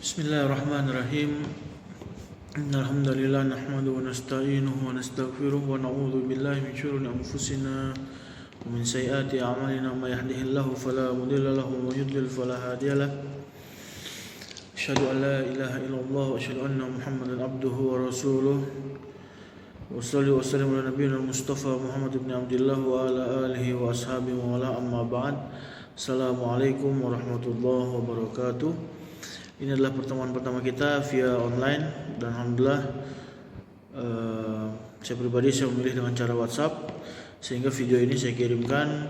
Bismillahirrahmanirrahim. Alhamdulillah nahmaduhu wa nasta'inuhu wa nastaghfiruh wa na'udzu billahi min syururi anfusina wa min sayyiati a'malina may yahdihillahu fala mudilla lahu wa may yudlil fala hadiyalah. Asyhadu an la ilaha illallah wa asyhadu anna Muhammadan abduhu wa rasuluh. Wa sallallahu wa sallam ala nabiyyina Mustafa Muhammad ibn Abdullah wa ala alihi wa ashabihi wa ala amma ba'd. Assalamualaikum warahmatullahi wabarakatuh. Ini adalah pertemuan pertama kita via online dan alhamdulillah saya pribadi memilih dengan cara WhatsApp sehingga video ini saya kirimkan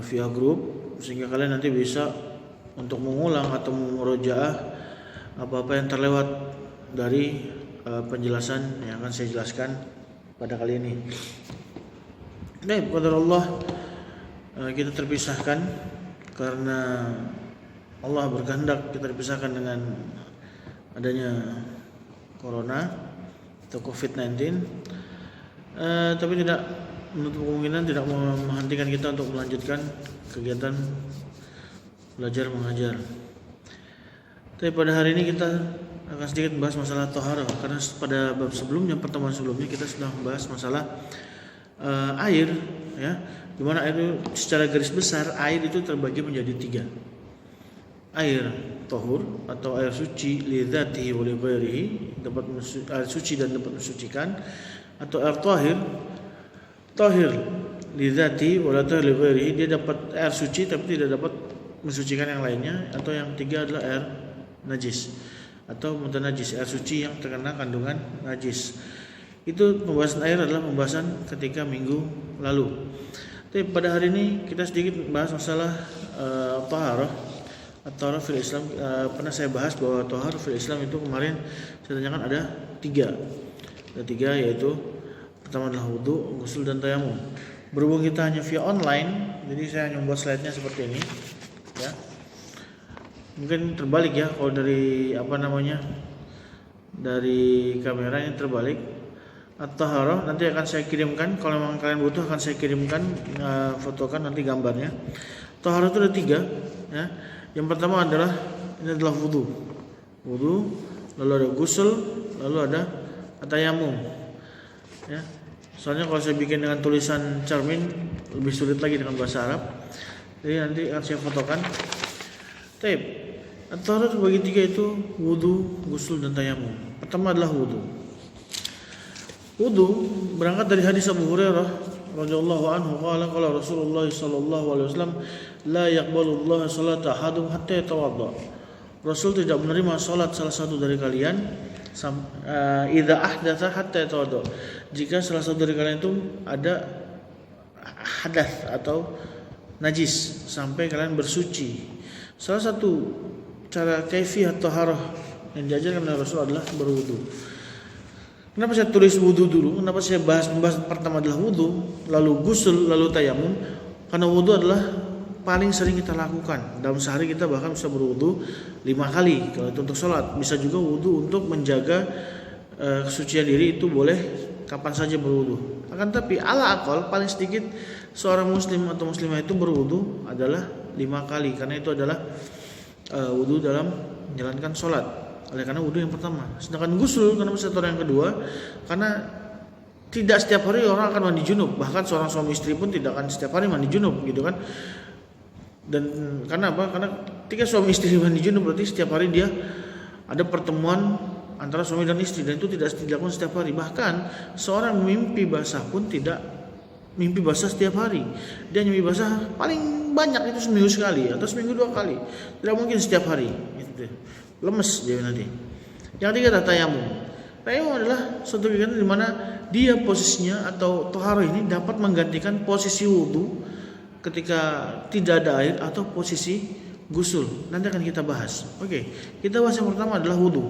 via grup sehingga kalian nanti bisa untuk mengulang atau memurojaah apa-apa yang terlewat dari penjelasan yang akan saya jelaskan pada kali ini. Baik, qadarullah kita terpisahkan karena Allah berkehendak kita dipisahkan dengan adanya corona atau COVID-19, tapi tidak menutup kemungkinan tidak menghentikan kita untuk melanjutkan kegiatan belajar mengajar. Tapi pada hari ini kita akan sedikit membahas masalah tohara karena pada bab sebelumnya, pertemuan sebelumnya kita sudah membahas masalah air, ya, di mana air itu secara garis besar air itu terbagi menjadi tiga. Air tohur atau air suci lidzatihi wa li ghairihi, dapat air suci dan dapat mensucikan, atau air tahir lidzatihi wa la tahir li ghairihi, dia dapat air suci tapi tidak dapat mensucikan yang lainnya, atau yang tiga adalah air najis atau mutanajis, air suci yang terkena kandungan najis. Itu pembahasan air adalah pembahasan ketika minggu lalu. Tapi pada hari ini kita sedikit membahas masalah taharah atau fil Islam. Pernah saya bahas bahwa tohar fil Islam itu kemarin saya tanyakan ada tiga, yaitu pertama adalah wudu, ghusl dan tayamum. Berhubung kita hanya via online, jadi saya hanya membuat slide-nya seperti ini, ya. Mungkin terbalik ya, kalau dari dari kamera ini terbalik. At-taharah nanti akan saya kirimkan, kalau memang kalian butuh akan saya kirimkan, fotokan nanti gambarnya. Taharah itu ada tiga, ya. Yang pertama adalah wudu, lalu ada ghusl, lalu ada tayamum, ya. Soalnya kalau saya bikin dengan tulisan cermin lebih sulit lagi dengan bahasa Arab, jadi nanti akan saya fotokan. Taib. At-taharah terbagi tiga, itu wudu, ghusl dan tayamum. Pertama adalah wudu. Wudu berangkat dari hadis Abu Hurairah radhiyallahu anhu, qala Rasulullah sallallahu alaihi wasallam, la yaqbalullahu salata ahadum hatta yatawadda. Rasul tidak menerima salat salah satu dari kalian idza ahdatsa hatta yatawadda, jika salah satu dari kalian itu ada hadas atau najis sampai kalian bersuci. Salah satu cara kaifiyah taharah yang diajarkan oleh Rasul adalah berwudu. Kenapa saya tulis wudu dulu? Kenapa saya membahas pertama adalah wudu, lalu ghusl, lalu tayamum? Karena wudu adalah paling sering kita lakukan. Dalam sehari kita bahkan bisa berwudu 5 kali kalau itu untuk sholat. Bisa juga wudu untuk menjaga kesucian diri, itu boleh kapan saja berwudu. Akan tapi ala akal paling sedikit seorang muslim atau muslimah itu berwudu adalah 5 kali, karena itu adalah wudu dalam menjalankan sholat. Oleh karena wudu yang pertama. Sedangkan ghusl, kenapa saya taruh yang kedua? Karena tidak setiap hari orang akan mandi junub. Bahkan seorang suami istri pun tidak akan setiap hari mandi junub, gitu kan? Dan karena apa? Karena ketika suami istri mandi junub berarti setiap hari dia ada pertemuan antara suami dan istri, dan itu tidak dilakukan setiap hari. Bahkan seorang mimpi basah pun tidak mimpi basah setiap hari. Dia mimpi basah paling banyak itu seminggu sekali atau seminggu 2 kali. Tidak mungkin setiap hari. Gitu. Lemes dia nanti. Yang ketiga adalah tayamum. Tayamum adalah suatu kegiatan di mana dia posisinya atau tohara ini dapat menggantikan posisi wudu ketika tidak ada air atau posisi ghusl. Nanti akan kita bahas. Oke, kita bahas yang pertama adalah wudu.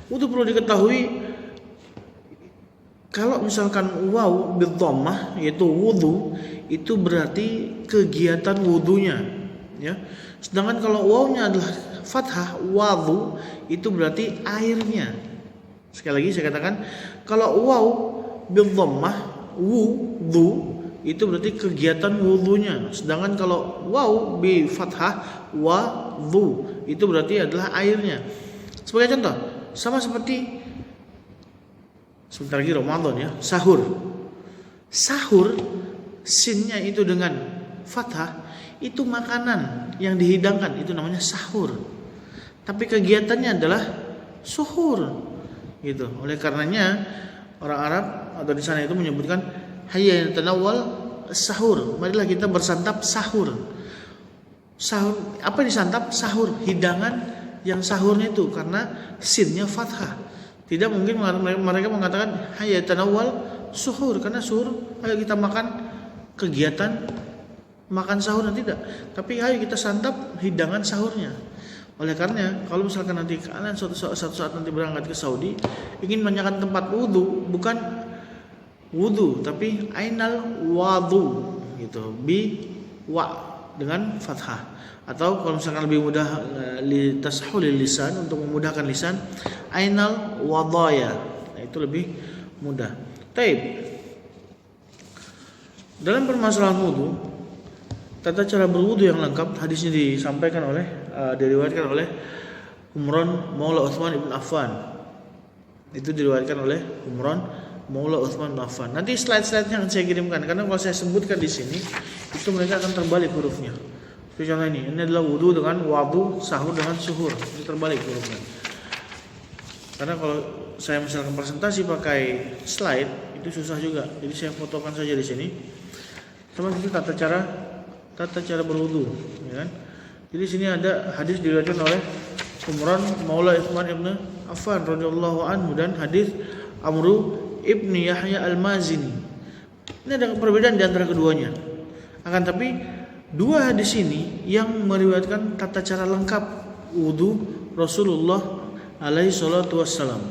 Wudu perlu diketahui, kalau misalkan waw bil dhammah yaitu wudu, itu berarti kegiatan wudunya, ya. Sedangkan kalau wawnya adalah fathah wadhu, itu berarti airnya. Sekali lagi saya katakan, kalau waw bil dhammah wudu itu berarti kegiatan wudunya. Sedangkan kalau waw bi fathah wadhu itu berarti adalah airnya. Sebagai contoh, sama seperti sebentar lagi Ramadan ya, sahur. Sahur sinnya itu dengan fathah, itu makanan yang dihidangkan, itu namanya sahur. Tapi kegiatannya adalah suhur. Gitu. Oleh karenanya orang Arab atau di sana itu menyebutkan hayya tanawwal sahur. Marilah kita bersantap sahur. Sahur apa disantap? Sahur, hidangan yang sahurnya itu karena sinnya fathah. Tidak mungkin mereka mengatakan hayya tanawwal suhur karena suhur ayo kita makan, kegiatan makan sahurnya tidak. Tapi ayo kita santap hidangan sahurnya. Oleh karenanya kalau misalkan nanti kalian suatu saat nanti berangkat ke Saudi ingin menanyakan tempat wudu, bukan wudu tapi ainal wadu gitu, bi wa dengan fathah. Atau kalau misalkan lebih mudah li tashulil lisan, untuk memudahkan lisan, ainal wadaya. Nah, itu lebih mudah. Taib. Dalam permasalahan wudu, tata cara berwudu yang lengkap hadisnya disampaikan oleh diriwayatkan oleh Umran Maula Utsman ibn Affan. Itu diriwayatkan oleh Umran Maula Utsman bin Affan. Nanti slide-slide-nya akan saya kirimkan karena kalau saya sebutkan di sini itu mereka akan terbalik hurufnya. Seperti contoh ini adalah wudu dengan wadu, sahur dengan suhur. Ini terbalik hurufnya. Karena kalau saya misalkan presentasi pakai slide itu susah juga. Jadi saya fotokan saja di sini. Sama itu tata cara berwudu, ya kan? Jadi sini ada hadis diriwayatkan oleh Umran Maula Utsman ibn Affan radhiyallahu anhu dan hadis Amru ibni Yahya al-Mazini. Ini ada perbedaan di antara keduanya. Akan tapi dua hadis ini yang meriwayatkan tata cara lengkap wudu Rasulullah alaihi salatu wassalam.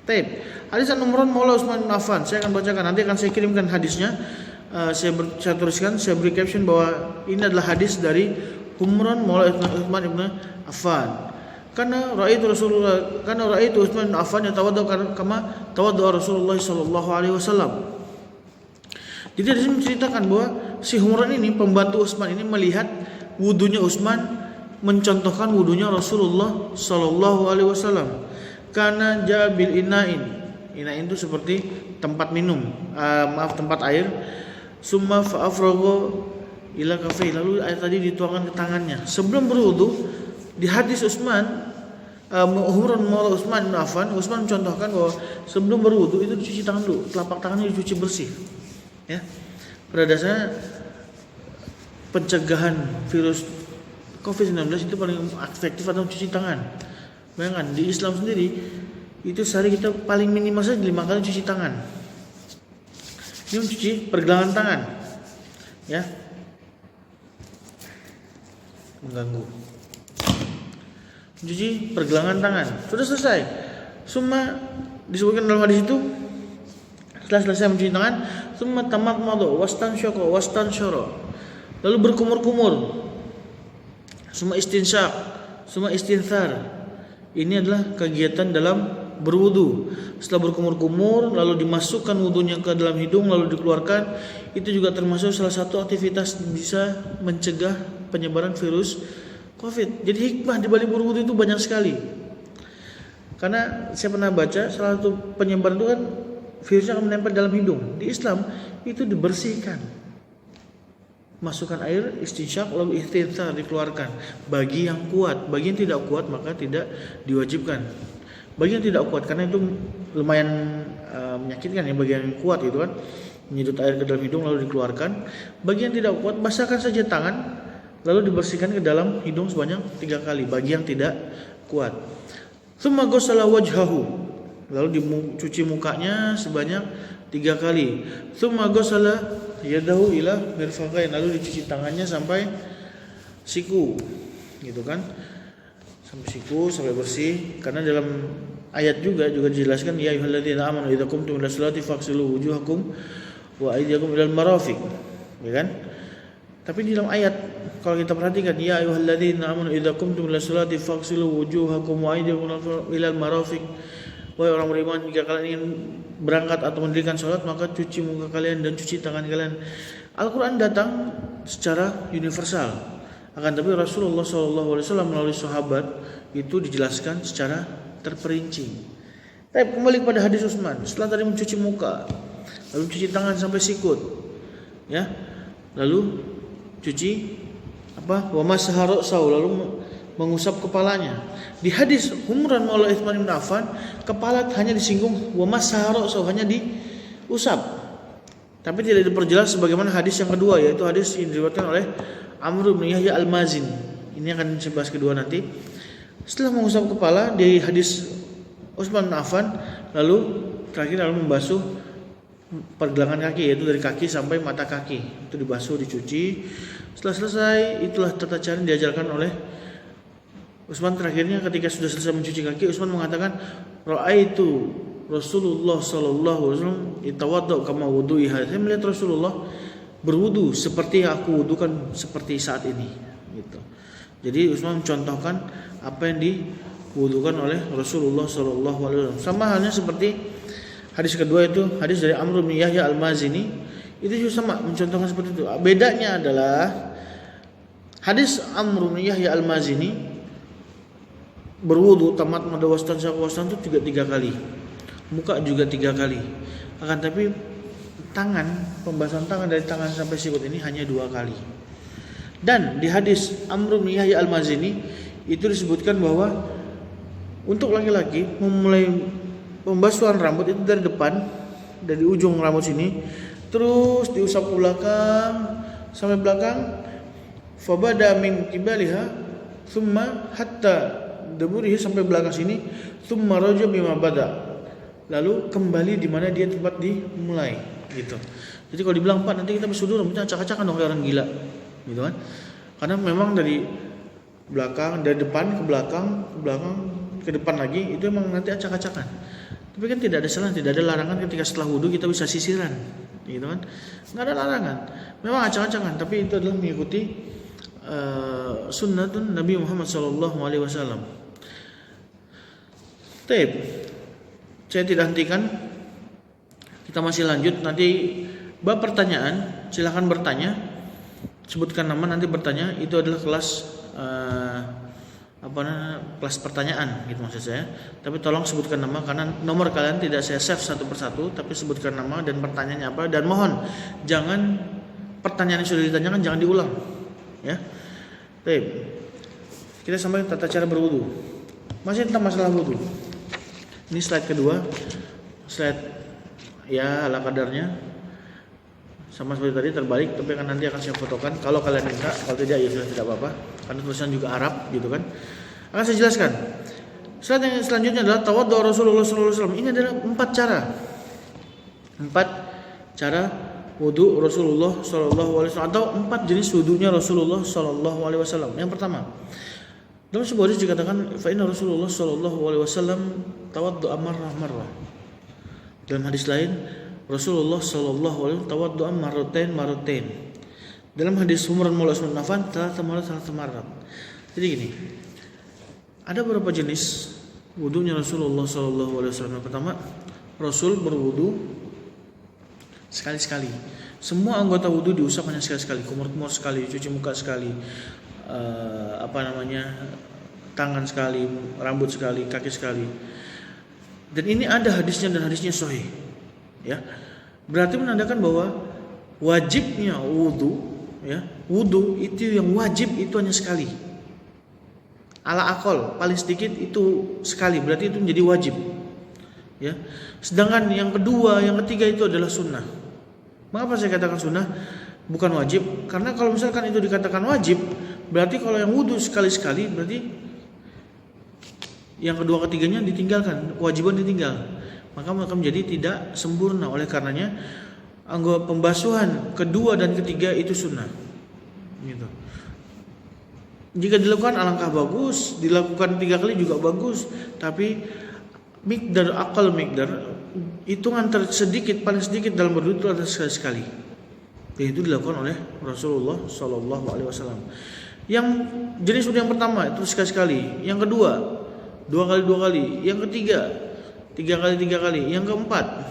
Taib. Hadis Umran Maula Utsman bin Affan, saya akan bacakan, nanti akan saya kirimkan hadisnya. Saya tuliskan, saya beri caption bahwa ini adalah hadis dari Umran Maula Utsman ibn Affan. Karena ra'aitu Utsman bin Affan yatawadda kama tawadda Rasulullah sallallahu alaihi wasallam. Jadi di sini menceritakan bahwa si Umran ini, pembantu Utsman ini, melihat wudunya Utsman mencontohkan wudunya Rasulullah sallallahu alaihi wasallam. Karena jabil inain itu seperti tempat minum, tempat air. Summa fa'afragha ila kafai, lalu air tadi dituangkan ke tangannya. Sebelum berwudu, di hadis Utsman Umran Maula Utsman bin Affan, Utsman mencontohkan bahwa sebelum berwudu itu dicuci tangan dulu, telapak tangannya dicuci bersih. Ya. Pada dasarnya pencegahan virus COVID-19 itu paling efektif adalah cuci tangan. Bayangkan di Islam sendiri itu sehari kita paling minimal saja 5 kali cuci tangan. Ini mencuci pergelangan tangan, ya, mengganggu. Mencuci pergelangan tangan, sudah selesai. Summa disebutkan dalam hadis itu, setelah selesai mencuci tangan, summa tamadmadu wastansyara, lalu berkumur-kumur. Summa istinsyaq, summa istinthar. Ini adalah kegiatan dalam berwudu. Setelah berkumur-kumur lalu dimasukkan wudunya ke dalam hidung lalu dikeluarkan, itu juga termasuk salah satu aktivitas bisa mencegah penyebaran virus COVID. Jadi hikmah di balik berwudu itu banyak sekali. Karena saya pernah baca salah satu penyebaran itu kan virusnya akan menempel dalam hidung. Di Islam itu dibersihkan. Masukkan air, istinsyaq lalu istinthar, dikeluarkan. Bagi yang kuat, bagi yang tidak kuat maka tidak diwajibkan. Bagi yang tidak kuat, karena itu lumayan menyakitkan ya, bagi yang kuat itu kan menyedot air ke dalam hidung lalu dikeluarkan. Bagi yang tidak kuat, basahkan saja tangan lalu dibersihkan ke dalam hidung sebanyak 3 kali. Bagi yang tidak kuat, tsumma ghassala wajhahu, lalu dicuci mukanya sebanyak 3 kali. Tsumma ghassala yadahu ila mirfaqain, lalu dicuci tangannya sampai siku, gitu kan, sampai siku, sampai bersih. Karena dalam ayat juga dijelaskan ya ayyuhalladzina amanu idza qumtum ila sholati faghsilu wujuhakum wa aydiyakum ilal marafiq, ya kan? Tapi di dalam ayat kalau kita perhatikan ya ayyuhalladzina amanu idza qumtum ila sholati faghsilu wujuhakum wa aydiyakum ilal marafiq, wahai orang beriman, jika kalian ingin berangkat atau mendirikan sholat maka cuci muka kalian dan cuci tangan kalian. Al-Quran datang secara universal. Akan tapi Rasulullah SAW melalui sahabat itu dijelaskan secara terperinci. Tapi kembali kepada hadis Utsman, setelah tadi mencuci muka, lalu cuci tangan sampai sikut, ya, lalu cuci wa masaha ra'sahu, lalu mengusap kepalanya. Di hadis Humran maula Utsman bin Affan, kepala hanya disinggung, wa masaha ra'sahu, hanya diusap. Tapi tidak diperjelas sebagaimana hadis yang kedua, yaitu hadis yang diriwayatkan oleh Amr bin Yahya Al-Mazini. Ini akan saya bahas kedua nanti. Setelah mengusap kepala di hadis Utsman bin Affan, lalu terakhir membasuh pergelangan kaki, yaitu dari kaki sampai mata kaki. Itu dibasuh, dicuci. Setelah selesai, itulah tata cara yang diajarkan oleh Utsman. Terakhirnya ketika sudah selesai mencuci kaki, Utsman mengatakan, "Ra'aitu Rasulullah sallallahu alaihi wasallam itawadda kama wudu'i hadza." Saya melihat Rasulullah berwudu seperti yang aku wudukan seperti saat ini, gitu. Jadi Utsman mencontohkan apa yang diwudukan oleh Rasulullah sallallahu alaihi wasallam. Sama halnya seperti hadis kedua, itu hadis dari Amr bin Yahya Al-Mazini, itu juga sama mencontohkan seperti itu. Bedanya adalah hadis Amr bin Yahya Al-Mazini berwudu tamat mada wastan syaqwastan itu 3 kali. Muka juga 3 kali. Akan tapi tangan, pembasahan tangan dari tangan sampai sikut ini hanya 2 kali. Dan di hadis Amr bin Yahya Al-Mazini itu disebutkan bahwa untuk laki-laki memulai pembasuhan rambut itu dari depan, dari ujung rambut sini, terus diusap ke belakang sampai belakang, fabada min qibaliha thumma hatta deburihi, sampai belakang sini, thumma raja bima bada, lalu kembali di mana dia tempat dimulai, gitu. Jadi kalau dibilang Pak nanti kita bersudur rambutnya acak-acakan dong kayak orang gila, gitu kan? Karena memang dari belakang, dari depan ke belakang, ke belakang ke depan lagi, itu memang nanti acak-acakan. Tapi kan tidak ada salah, tidak ada larangan ketika setelah wudu kita bisa sisiran, gitu kan? Nggak ada larangan. Memang acak-acakan, tapi itu adalah mengikuti sunnatun Nabi Muhammad SAW. Taib, saya tidak hentikan, kita masih lanjut. Nanti bab pertanyaan, silakan bertanya, sebutkan nama, nanti bertanya. Itu adalah kelas kelas pertanyaan, gitu maksud saya. Tapi tolong sebutkan nama, karena nomor kalian tidak saya save satu persatu, tapi sebutkan nama dan pertanyaannya apa. Dan mohon jangan pertanyaan yang sudah ditanyakan jangan diulang, ya. Baik, kita sampai tata cara berwudu. Masih tentang masalah wudu. Ini slide kedua, slide ya ala kadarnya, sama seperti tadi terbalik, tapi kan nanti akan saya fotokan. Kalau kalian minta, kalau tidak ya sudah, tidak apa-apa. Karena tulisan juga Arab, gitu kan. Akan saya jelaskan. Slide yang selanjutnya adalah tawaddu Rasulullah SAW. Ini adalah 4 cara. 4 cara wudu Rasulullah SAW, atau 4 jenis wudunya Rasulullah SAW. Yang pertama, dalam sebuah hadis dikatakan, fa inna Rasulullah SAW tawaddu'a marrah. Dalam hadis lain, Rasulullah SAW tawaddu'a marratain. Dalam hadis Humran maula Utsman bin Affan, salasa marrat. Jadi gini, ada beberapa jenis wudunya Rasulullah SAW. Yang pertama, Rasul berwudu sekali-sekali. Semua anggota wudu diusap hanya sekali-sekali, kumur-kumur sekali, cuci muka sekali, tangan sekali, rambut sekali, kaki sekali. Dan ini ada hadisnya dan hadisnya sahih, ya. Berarti menandakan bahwa wajibnya wudu, ya, wudu itu yang wajib itu hanya sekali. Ala akol paling sedikit itu sekali, berarti itu menjadi wajib, ya. Sedangkan yang kedua, yang ketiga itu adalah sunnah. Mengapa saya katakan sunnah, bukan wajib? Karena kalau misalkan itu dikatakan wajib, berarti kalau yang wudu sekali-sekali, berarti yang kedua ketiganya ditinggalkan, kewajiban ditinggal. Maka menjadi tidak sempurna. Oleh karenanya anggota pembasuhan kedua dan ketiga itu sunnah, gitu. Jika dilakukan alangkah bagus, dilakukan 3 kali juga bagus. Tapi akal hitungan tersedikit, paling sedikit dalam berwudu itu adalah sekali-sekali. Dan itu dilakukan oleh Rasulullah SAW. Yang jenis wudu yang pertama itu sekali-sekali, yang kedua 2 kali, yang ketiga 3 kali, yang keempat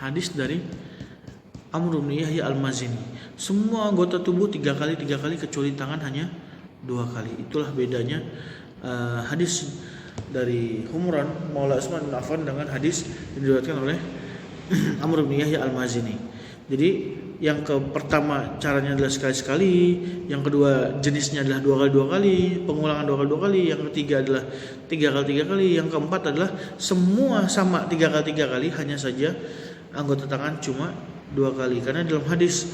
hadis dari Amr bin Yahya al-Mazini. Semua anggota tubuh 3 kali kecuali tangan hanya 2 kali. Itulah bedanya hadis dari Humran Maula Utsman bin Affan dengan hadis yang diriwayatkan oleh Amr bin Yahya al-Mazini. Jadi yang pertama caranya adalah sekali-sekali, yang kedua jenisnya adalah 2 kali, pengulangan 2 kali, yang ketiga adalah 3 kali, yang keempat adalah semua sama 3 kali, hanya saja anggota tangan cuma 2 kali. Karena dalam hadis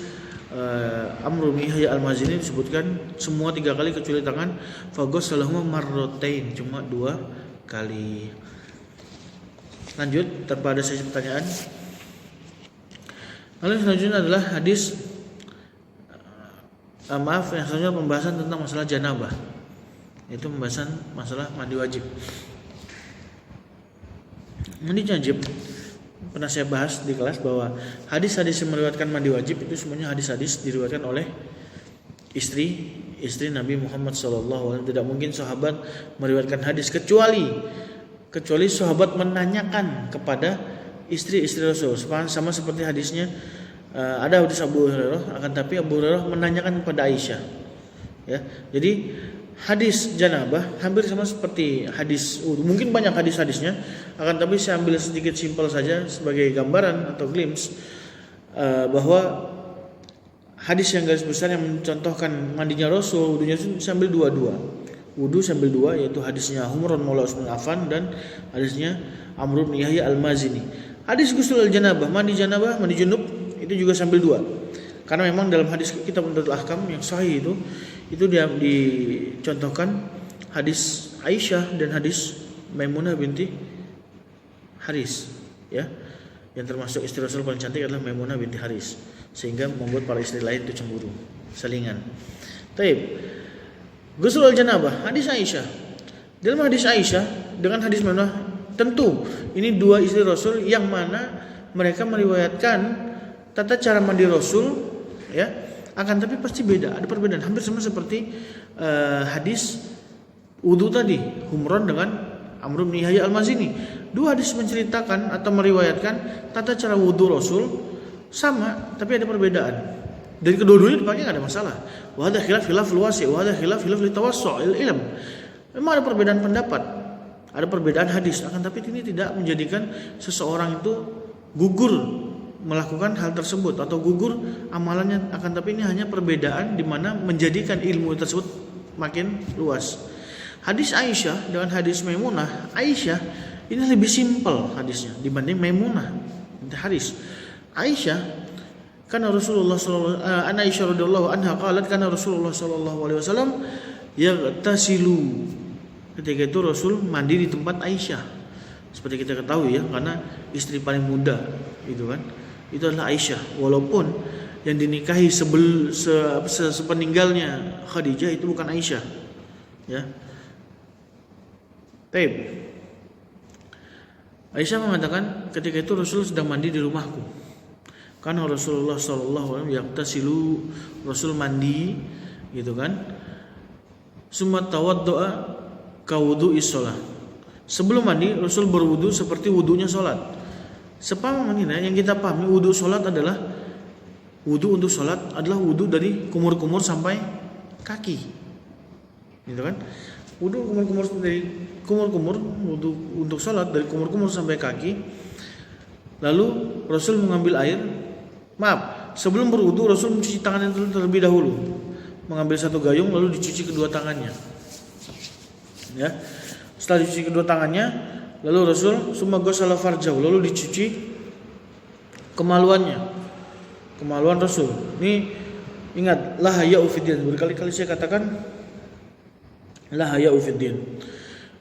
Amr bin Yahya al-Mazini disebutkan semua 3 kali kecuali tangan, faghassalahuma marratain, cuma 2 kali. Lanjut tanpa ada sesi pertanyaan. Lalu selanjutnya adalah hadis yang selanjutnya pembahasan tentang masalah janabah, yaitu pembahasan masalah mandi wajib. Mandi wajib pernah saya bahas di kelas bahwa hadis-hadis yang meriwayatkan mandi wajib itu semuanya hadis-hadis diriwayatkan oleh istri Nabi Muhammad SAW. Tidak mungkin sahabat meriwayatkan hadis kecuali sahabat menanyakan kepada istri-istri Rasul, sama seperti hadisnya ada hadis Abu Hurairah, akan tapi Abu Hurairah menanyakan kepada Aisyah. Ya, jadi hadis janabah hampir sama seperti hadis mungkin banyak hadis-hadisnya, akan tapi saya ambil sedikit simpel saja sebagai gambaran atau glimpse bahwa hadis yang garis besar yang mencontohkan mandinya Rasul, wudunya sambil wudu sambil 2, yaitu hadisnya Humran Maula Utsman bin Affan dan hadisnya Amr bin Yahya al-Mazini. Hadis ghusl janabah, mandi junub itu juga sambil 2. Karena memang dalam hadis kitab Umdatul Ahkam yang sahih itu dia dicontohkan hadis Aisyah dan hadis Maimunah binti Haris, ya. Yang termasuk istri Rasul paling cantik adalah Maimunah binti Haris, sehingga membuat para istri lain itu cemburu, salingan. Taib. Ghusl janabah, hadis Aisyah. Dalam hadis Aisyah dengan hadis Maimunah, tentu ini 2 istri Rasul yang mana mereka meriwayatkan tata cara mandi Rasul, ya. Akan tapi pasti beda, ada perbedaan. Hampir sama seperti hadis wudu tadi, Humran dengan Amr bin Yahya al-Mazini. 2 hadis menceritakan atau meriwayatkan tata cara wudu Rasul sama, tapi ada perbedaan. Dan kedua-duanya dipakai enggak ada masalah. Wa hadza khilaf luwasi, wa hadza khilaf li tawassu'il ilm. Memang ada perbedaan pendapat, ada perbedaan hadis, akan tapi ini tidak menjadikan seseorang itu gugur melakukan hal tersebut atau gugur amalannya, akan tapi ini hanya perbedaan di mana menjadikan ilmu tersebut makin luas. Hadis Aisyah dengan hadis Maimunah, Aisyah ini lebih simpel hadisnya dibanding Maimunah binti Haris. Aisyah karena Rasulullah sallallahu Aisyah radhiyallahu anha qalat kana Rasulullah sallallahu alaihi wasallam yaghtasilu. Ketika itu Rasul mandi di tempat Aisyah. Seperti kita ketahui ya, karena istri paling muda itu kan, itu adalah Aisyah. Walaupun yang dinikahi sepeninggalnya Khadijah itu bukan Aisyah, ya. Taib. Aisyah mengatakan ketika itu Rasul sedang mandi di rumahku. Karena Rasulullah sallallahu alaihi wasallam yaghtasilu, Rasul mandi gitu kan. Summa tawaddoa kawudu'is sholat. Sebelum mandi Rasul berwudu seperti wudunya sholat. Sepamamannya yang kita pahami wudu sholat adalah wudu untuk sholat adalah wudu dari kumur-kumur sampai kaki, gitu kan? Wudu kumur-kumur dari kumur-kumur, wudu untuk sholat dari kumur-kumur sampai kaki. Lalu Rasul mengambil air. Sebelum berwudu Rasul mencuci tangannya terlebih dahulu. Mengambil 1 gayung lalu dicuci kedua tangannya. Ya. Setelah dicuci kedua tangannya, lalu Rasul summa ghasala farjahu, lalu dicuci kemaluannya. Kemaluan Rasul. Ini ingat, la haya'u fiddin. Berkali-kali saya katakan la haya'u fiddin.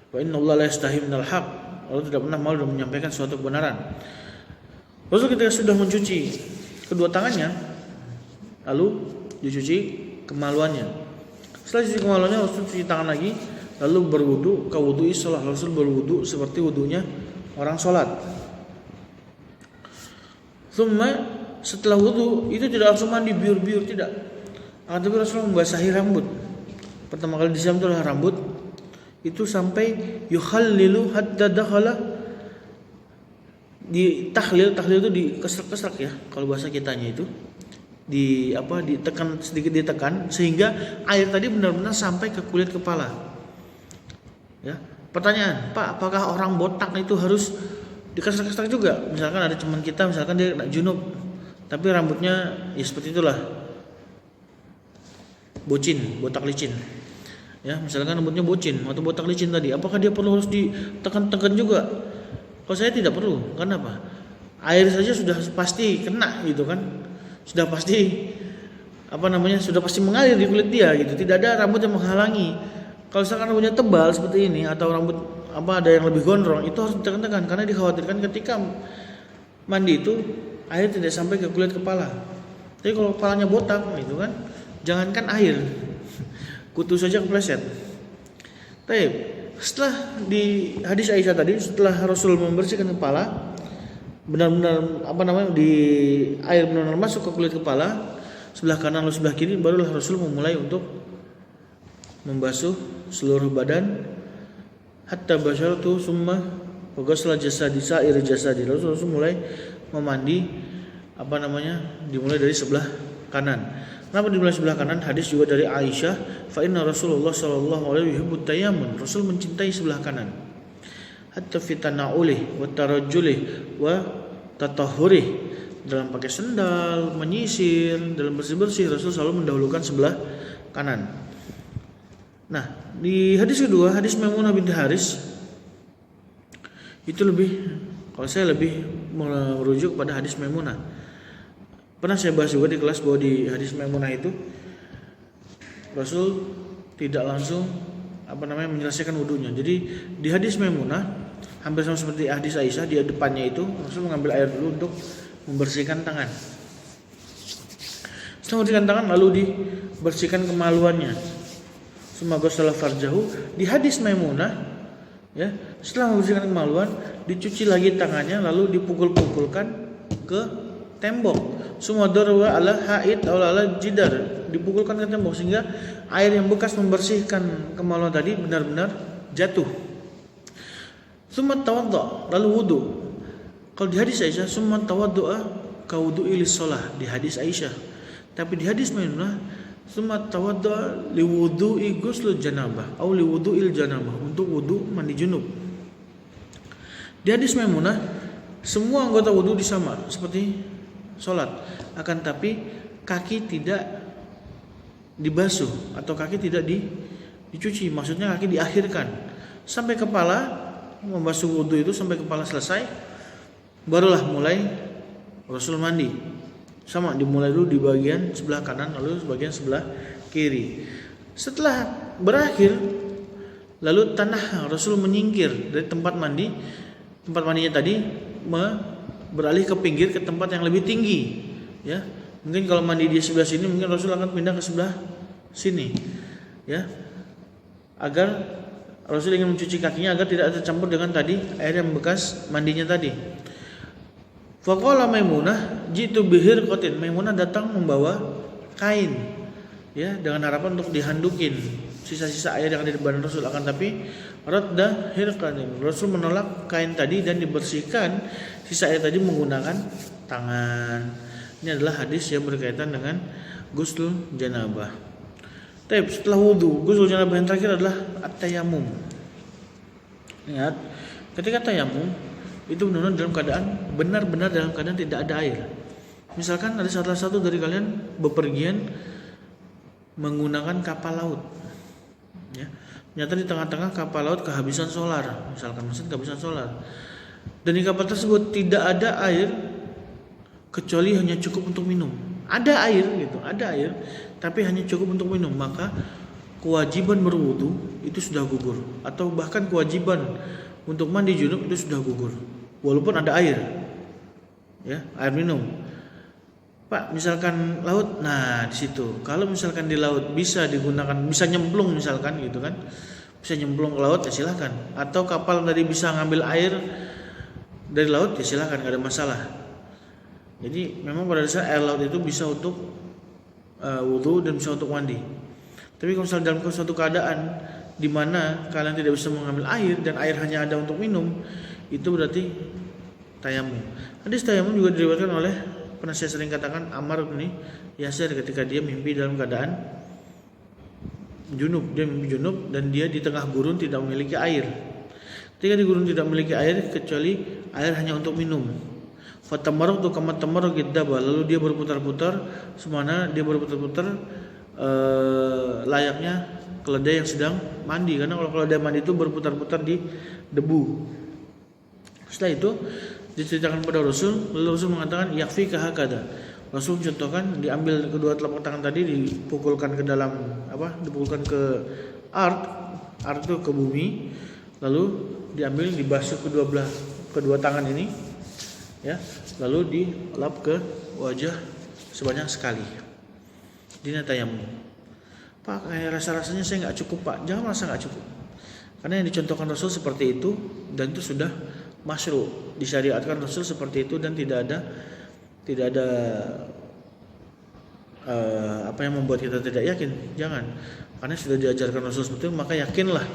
Wa innallaha la yastahi minal haq. Allah tidak pernah malu dalam menyampaikan suatu kebenaran. Rasul ketika sudah mencuci kedua tangannya, lalu dicuci kemaluannya. Setelah dicuci kemaluannya, Rasul cuci tangan lagi, lalu berwudu kawudu'i sholat. Rasul berwudu seperti wudunya orang sholat. Setelah wudu itu tidak langsung mandi biur-biur, tidak. Tapi Rasul membasahi rambut. Pertama kali disiram itu adalah rambut. Itu sampai yukhallilu hatta dakhala di tahlil itu dikesrek-kesrek ya kalau bahasa kitanya itu, ditekan sedikit, ditekan sehingga air tadi benar-benar sampai ke kulit kepala. Ya. Pertanyaan, Pak, apakah orang botak itu harus dikesrek-kesrek juga? Misalkan ada teman kita, misalkan dia kena junub, tapi rambutnya ya seperti itulah, botak licin. Ya, misalkan rambutnya bocin atau botak licin tadi, apakah dia perlu harus ditekan-tekan juga? Kalau saya tidak perlu. Kenapa? Air saja sudah pasti kena gitu kan. Sudah pasti sudah pasti mengalir di kulit dia gitu. Tidak ada rambut yang menghalangi. Kalau misalkan rambutnya tebal seperti ini atau rambut ada yang lebih gondrong, itu harus ditekan-tekan karena dikhawatirkan ketika mandi itu air tidak sampai ke kulit kepala. Tapi kalau kepalanya botak gitu kan, jangankan air, kutu saja kepleset. Baik. Setelah di hadis Aisyah tadi, setelah Rasul membersihkan kepala, benar-benar di air benar-benar masuk ke kulit kepala sebelah kanan lalu sebelah kiri, barulah Rasul memulai untuk membasuh seluruh badan. Hatta basyaratu summa waghasala jasadi sa'ir jasadi. Rasul mulai memandi dimulai dari sebelah kanan. Kenapa dimulai sebelah kanan? Hadis juga dari Aisyah, fa inna Rasulullah sallallahu alaihi wasallam tayammun. Rasul mencintai sebelah kanan. Hatta fitana'ulih wa tarajjulih wa tatahhurih. Dalam pakai sendal, menyisir, dalam bersih-bersih Rasul selalu mendahulukan sebelah kanan. Nah, di hadis kedua, hadis Maimunah binti Haris, itu kalau saya lebih merujuk pada hadis Maimunah. Pernah saya bahas juga di kelas bahwa di hadis Maimunah itu Rasul tidak langsung menyelesaikan wudunya. Jadi di hadis Maimunah hampir sama seperti hadis Aisyah, di depannya itu Rasul mengambil air dulu untuk membersihkan tangan. Setelah membersihkan tangan lalu dibersihkan kemaluannya. Summa ghasala farjahu. Di hadis Maimunah ya, setelah membersihkan kemaluan dicuci lagi tangannya lalu dipukul-pukulkan ke tembok. Summa darwa ala haid atau ala jidar, dipukulkan ke tembok sehingga air yang bekas membersihkan kemaluan tadi benar-benar jatuh. Summa tawaddu, lalu wudu. Kalau di hadis Aisyah summa tawaddu'a ka wudu'i lis-shalah di hadis Aisyah. Tapi di hadis Maimunah summa tawaddu'a li wudu'i ghusl janabah atau li wudu'il janabah, untuk wudu mandi junub. Di hadis Maimunah semua anggota wudu sama seperti sholat, akan tapi kaki tidak dibasuh atau kaki tidak dicuci, maksudnya kaki diakhirkan sampai kepala, membasuh wudu itu sampai kepala selesai, barulah mulai Rasul mandi. Sama, dimulai dulu di bagian sebelah kanan lalu bagian sebelah kiri. Setelah berakhir lalu Rasul menyingkir dari tempat mandinya tadi, beralih ke pinggir ke tempat yang lebih tinggi ya. Mungkin kalau mandi di sebelah sini, mungkin Rasul akan pindah ke sebelah sini ya, agar Rasul ingin mencuci kakinya agar tidak tercampur dengan tadi air yang bekas mandinya tadi. Faqala Maimunah jitu bihir qatin. Maimunah datang membawa kain ya, dengan harapan untuk dihandukin sisa-sisa air yang ada di badan Rasul, akan tapi radda hirqatin. Rasul menolak kain tadi dan dibersihkan sisa air tadi menggunakan tangan. Ini adalah hadis yang berkaitan dengan ghusl janabah. Tapi setelah wudu, ghusl janabah yang terakhir adalah at-tayammum. Ingat, ketika tayamum itu benar-benar dalam keadaan tidak ada air. Misalkan ada salah satu dari kalian bepergian menggunakan kapal laut ya. Ternyata di tengah-tengah kapal laut kehabisan solar, misalkan mesin kehabisan solar, dan di kapal tersebut tidak ada air kecuali hanya cukup untuk minum. Ada air, tapi hanya cukup untuk minum, maka kewajiban berwudu itu sudah gugur, atau bahkan kewajiban untuk mandi junub itu sudah gugur, walaupun ada air, ya, air minum. Pak, misalkan laut, nah di situ. Kalau misalkan di laut bisa digunakan, bisa nyemplung misalkan gitu kan, bisa nyemplung ke laut ya silahkan. Atau kapal tadi bisa ngambil air dari laut ya silahkan, nggak ada masalah. Jadi memang pada dasarnya air laut itu bisa untuk wudu dan bisa untuk mandi. Tapi kalau misalnya dalam suatu keadaan di mana kalian tidak bisa mengambil air dan air hanya ada untuk minum, itu berarti tayamum. Hadis tayamum juga diriwayatkan oleh, pernah saya sering katakan, Ammar bin Yasir ketika dia mimpi dalam keadaan junub. Dia mimpi junub dan dia di tengah gurun tidak memiliki air. Ketika di gurun tidak memiliki air kecuali air hanya untuk minum. Fatamarraqtu kama tamarraqid daba, lalu dia berputar-putar semana dia berputar-putar layaknya keledai yang sedang mandi, karena kalau keledai mandi itu berputar-putar di debu. Setelah itu diceritakan pada Rasul, lalu Rasul mengatakan yakfika hakada. Rasul contohkan, diambil kedua telapak tangan tadi dipukulkan ke dalam dipukulkan ke ard itu ke bumi, lalu diambil dibasuh kedua tangan ini ya, lalu dilap ke wajah sebanyak sekali. Dina tayamum. Pak, kayak rasa-rasanya saya nggak cukup Pak. Jangan merasa nggak cukup, karena yang dicontohkan Rasul seperti itu dan itu sudah masyru', disyariatkan Rasul seperti itu, dan tidak ada apa yang membuat kita tidak yakin. Jangan, karena sudah diajarkan Rasul seperti itu, maka yakinlah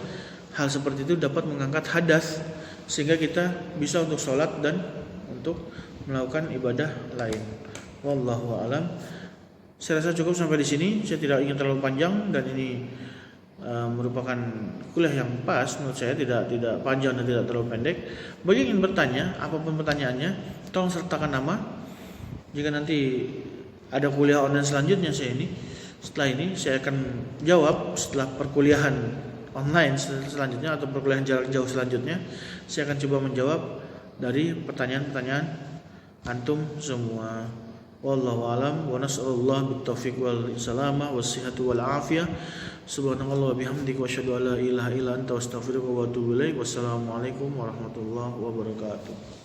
hal seperti itu dapat mengangkat hadas sehingga kita bisa untuk sholat dan untuk melakukan ibadah lain. Wallahu a'lam. Saya rasa cukup sampai di sini. Saya tidak ingin terlalu panjang, dan ini merupakan kuliah yang pas menurut saya, tidak panjang dan tidak terlalu pendek. Bagi yang ingin bertanya, apapun pertanyaannya, tolong sertakan nama. Jika nanti ada kuliah online selanjutnya setelah ini saya akan jawab. Setelah perkuliahan online selanjutnya atau perkuliahan jarak jauh selanjutnya, saya akan coba menjawab dari pertanyaan-pertanyaan antum semua. Wallahu alam wa nas'alullah bitaufiq wal salamah wassihhatu wal afiyah. Subhanallah wa bihamdika wa asyhadu an la ilaha illa anta astaghfiruka wa atubu ilaik. Wassalamualaikum warahmatullahi wabarakatuh.